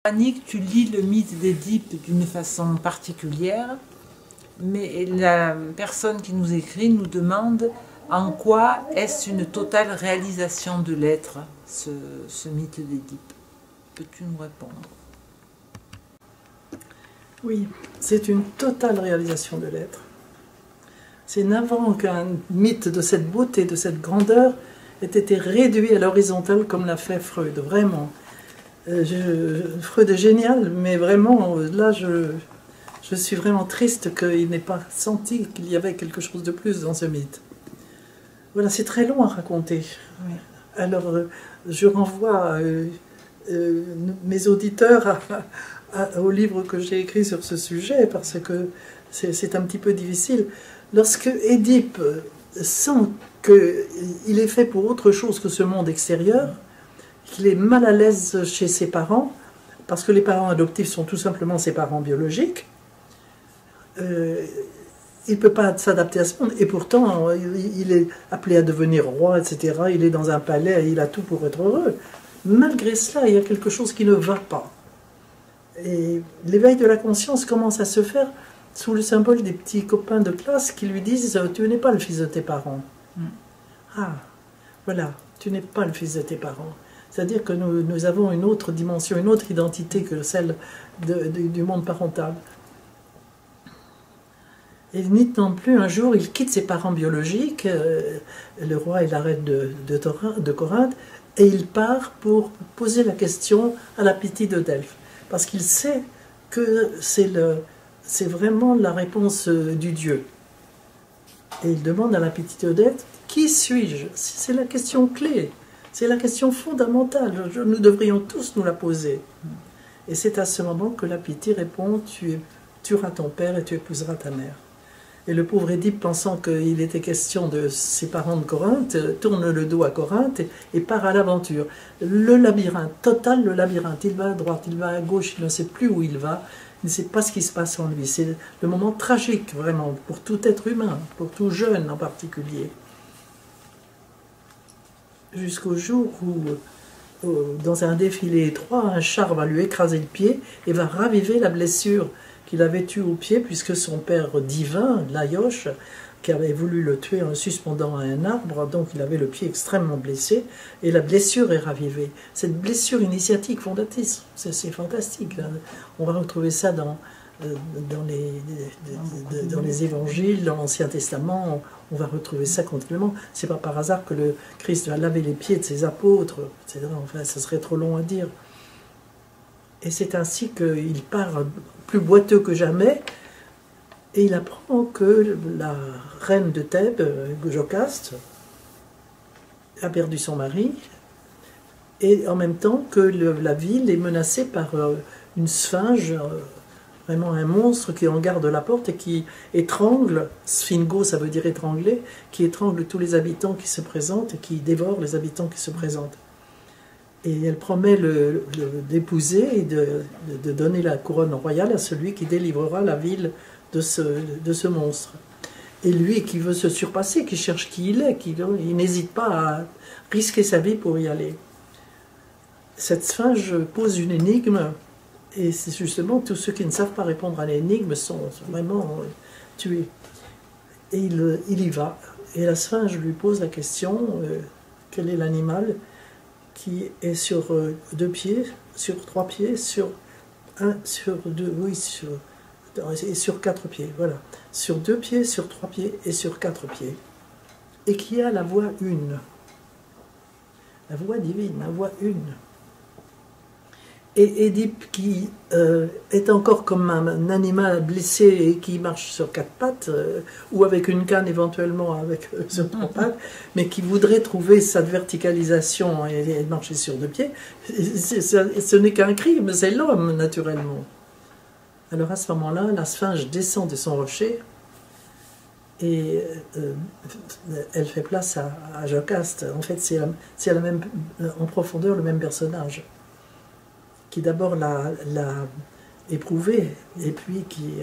Annick, tu lis le mythe d'Édipe d'une façon particulière, mais la personne qui nous écrit nous demande en quoi est-ce une totale réalisation de l'être, ce mythe d'Édipe. Peux-tu nous répondre? Oui, c'est une totale réalisation de l'être. C'est n'avant qu'un mythe de cette beauté, de cette grandeur, ait été réduit à l'horizontale comme l'a fait Freud, vraiment. Freud est génial, mais vraiment, là, je suis vraiment triste qu'il n'ait pas senti qu'il y avait quelque chose de plus dans ce mythe. Voilà, c'est très long à raconter. Oui. Alors, je renvoie mes auditeurs au livre que j'ai écrit sur ce sujet, parce que c'est un petit peu difficile. Lorsque Édipe sent qu'il est fait pour autre chose que ce monde extérieur, qu'il est mal à l'aise chez ses parents, parce que les parents adoptifs sont tout simplement ses parents biologiques, il ne peut pas s'adapter à ce monde, et pourtant il est appelé à devenir roi, etc. Il est dans un palais, et il a tout pour être heureux. Malgré cela, il y a quelque chose qui ne va pas. Et l'éveil de la conscience commence à se faire sous le symbole des petits copains de classe qui lui disent « Tu n'es pas le fils de tes parents. Ah, voilà, tu n'es pas le fils de tes parents. » C'est-à-dire que nous avons une autre dimension, une autre identité que celle du monde parental. Et ni non plus, un jour, il quitte ses parents biologiques, le roi et la reine de Corinthe, et il part pour poser la question à la Pythie de Delphes. Parce qu'il sait que c'est vraiment la réponse du Dieu. Et il demande à la Pythie de Delphes, qui suis-je? C'est la question clé. C'est la question fondamentale, nous devrions tous nous la poser. Et c'est à ce moment que la Pythie répond, tu tueras ton père et tu épouseras ta mère. Et le pauvre Édipe, pensant qu'il était question de ses parents de Corinthe, tourne le dos à Corinthe et part à l'aventure. Le labyrinthe, total le labyrinthe, il va à droite, il va à gauche, il ne sait plus où il va, il ne sait pas ce qui se passe en lui. C'est le moment tragique, vraiment, pour tout être humain, pour tout jeune en particulier. Jusqu'au jour où, dans un défilé étroit, un char va lui écraser le pied et va raviver la blessure qu'il avait eue au pied, puisque son père divin, Laïoche, qui avait voulu le tuer en le suspendant à un arbre, donc il avait le pied extrêmement blessé, et la blessure est ravivée. Cette blessure initiatique fondatrice, c'est fantastique. Là. On va retrouver ça dans les évangiles, dans l'Ancien Testament, on va retrouver ça continuellement. C'est pas par hasard que le Christ va laver les pieds de ses apôtres, etc. Enfin, ça serait trop long à dire. Et c'est ainsi qu'il part plus boiteux que jamais, et il apprend que la reine de Thèbes, Jocaste, a perdu son mari, et en même temps que la ville est menacée par une sphinge, vraiment un monstre qui en garde la porte et qui étrangle, sphingo ça veut dire étrangler, qui étrangle tous les habitants qui se présentent et qui dévore les habitants qui se présentent. Et elle promet d'épouser et de donner la couronne royale à celui qui délivrera la ville de ce monstre. Et lui qui veut se surpasser, qui cherche qui il est, il n'hésite pas à risquer sa vie pour y aller. Cette sphinge pose une énigme, et c'est justement tous ceux qui ne savent pas répondre à l'énigme sont vraiment tués. Et il y va. Et la sphinge lui pose la question, quel est l'animal qui est sur deux pieds, sur trois pieds, sur quatre pieds, voilà. Sur deux pieds, sur trois pieds et sur quatre pieds. Et qui a la voix une. La voix divine, la voix une. Et Édipe, qui est encore comme un animal blessé et qui marche sur quatre pattes, ou avec une canne éventuellement sur trois pattes, mais qui voudrait trouver sa verticalisation et marcher sur deux pieds, ce n'est qu'un crime, c'est l'homme naturellement. Alors à ce moment-là, la sphinge descend de son rocher et elle fait place à Jocaste. En fait, c'est en profondeur le même personnage, qui d'abord l'a éprouvé, et puis qui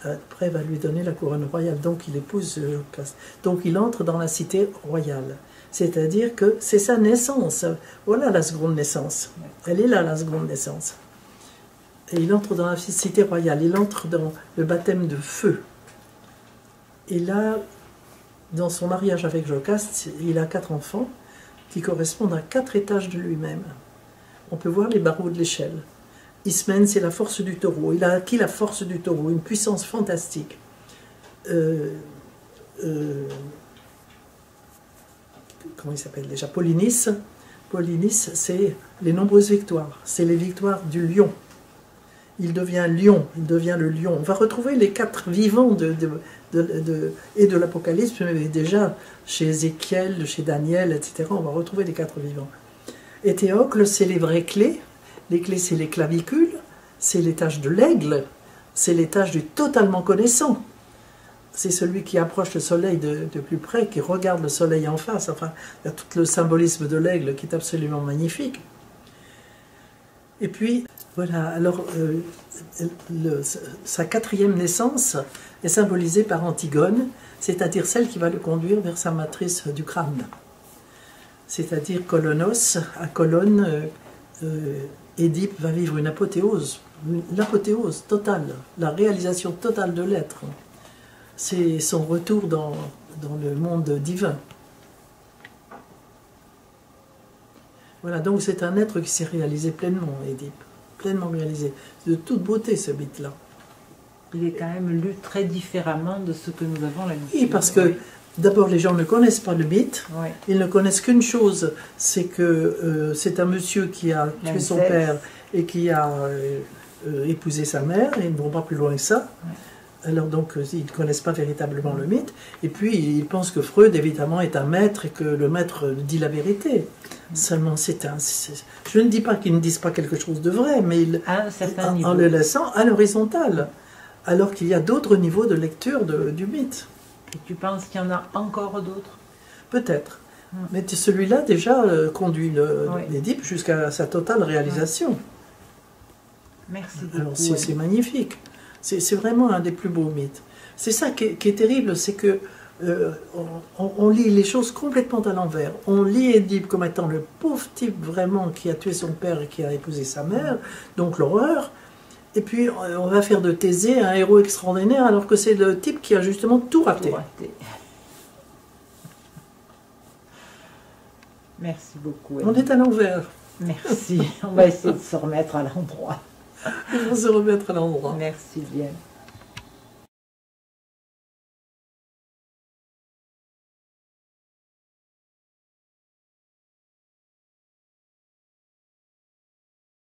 après va lui donner la couronne royale. Donc il épouse Jocaste. Donc il entre dans la cité royale. C'est-à-dire que c'est sa naissance. Voilà la seconde naissance. Elle est là, la seconde naissance. Et il entre dans la cité royale, il entre dans le baptême de feu. Et là, dans son mariage avec Jocaste, il a 4 enfants qui correspondent à 4 étages de lui-même. On peut voir les barreaux de l'échelle. Ismène, c'est la force du taureau. Il a acquis la force du taureau, une puissance fantastique. Comment il s'appelle déjà? Polynice. Polynice, c'est les nombreuses victoires. C'est les victoires du lion. Il devient lion, il devient le lion. On va retrouver les 4 vivants et de l'Apocalypse, mais déjà chez Ézéchiel, chez Daniel, etc. On va retrouver les 4 vivants. Et Théocle, c'est les vraies clés. Les clés, c'est les clavicules, c'est l'étage de l'aigle, c'est l'étage du totalement connaissant. C'est celui qui approche le soleil de plus près, qui regarde le soleil en face. Enfin, il y a tout le symbolisme de l'aigle qui est absolument magnifique. Et puis, voilà, alors, sa 4e naissance est symbolisée par Antigone, c'est-à-dire celle qui va le conduire vers sa matrice du crâne. C'est-à-dire Colonos, à Colonne, Édipe va vivre une apothéose, l'apothéose totale, la réalisation totale de l'être. C'est son retour dans le monde divin. Voilà, donc c'est un être qui s'est réalisé pleinement, Édipe, pleinement réalisé. De toute beauté, ce mythe-là. Il est quand même lu très différemment de ce que nous avons l'habitude. Oui, parce que d'abord, les gens ne connaissent pas le mythe. Oui. Ils ne connaissent qu'une chose, c'est que c'est un monsieur qui a tué son père et qui a épousé sa mère, et ils ne vont pas plus loin que ça. Oui. Alors donc, ils ne connaissent pas véritablement le mythe. Et puis, ils pensent que Freud, évidemment, est un maître et que le maître dit la vérité. Seulement, je ne dis pas qu'ils ne disent pas quelque chose de vrai, mais en le laissant à l'horizontale. Alors qu'il y a d'autres niveaux de lecture du mythe. Et tu penses qu'il y en a encore d'autres? Peut-être. Mais celui-là, déjà, conduit l'Édipe jusqu'à sa totale réalisation. Merci beaucoup. Alors, c'est magnifique. C'est vraiment un des plus beaux mythes. C'est ça qui est terrible, c'est que on lit les choses complètement à l'envers. On lit Édipe comme étant le pauvre type vraiment qui a tué son père et qui a épousé sa mère, donc l'horreur. Et puis on va faire de Thésée un héros extraordinaire alors que c'est le type qui a justement tout raté. Tout raté. Merci beaucoup. On est à l'envers. Merci. On va essayer de se remettre à l'endroit. On va se remettre à l'endroit. Merci bien.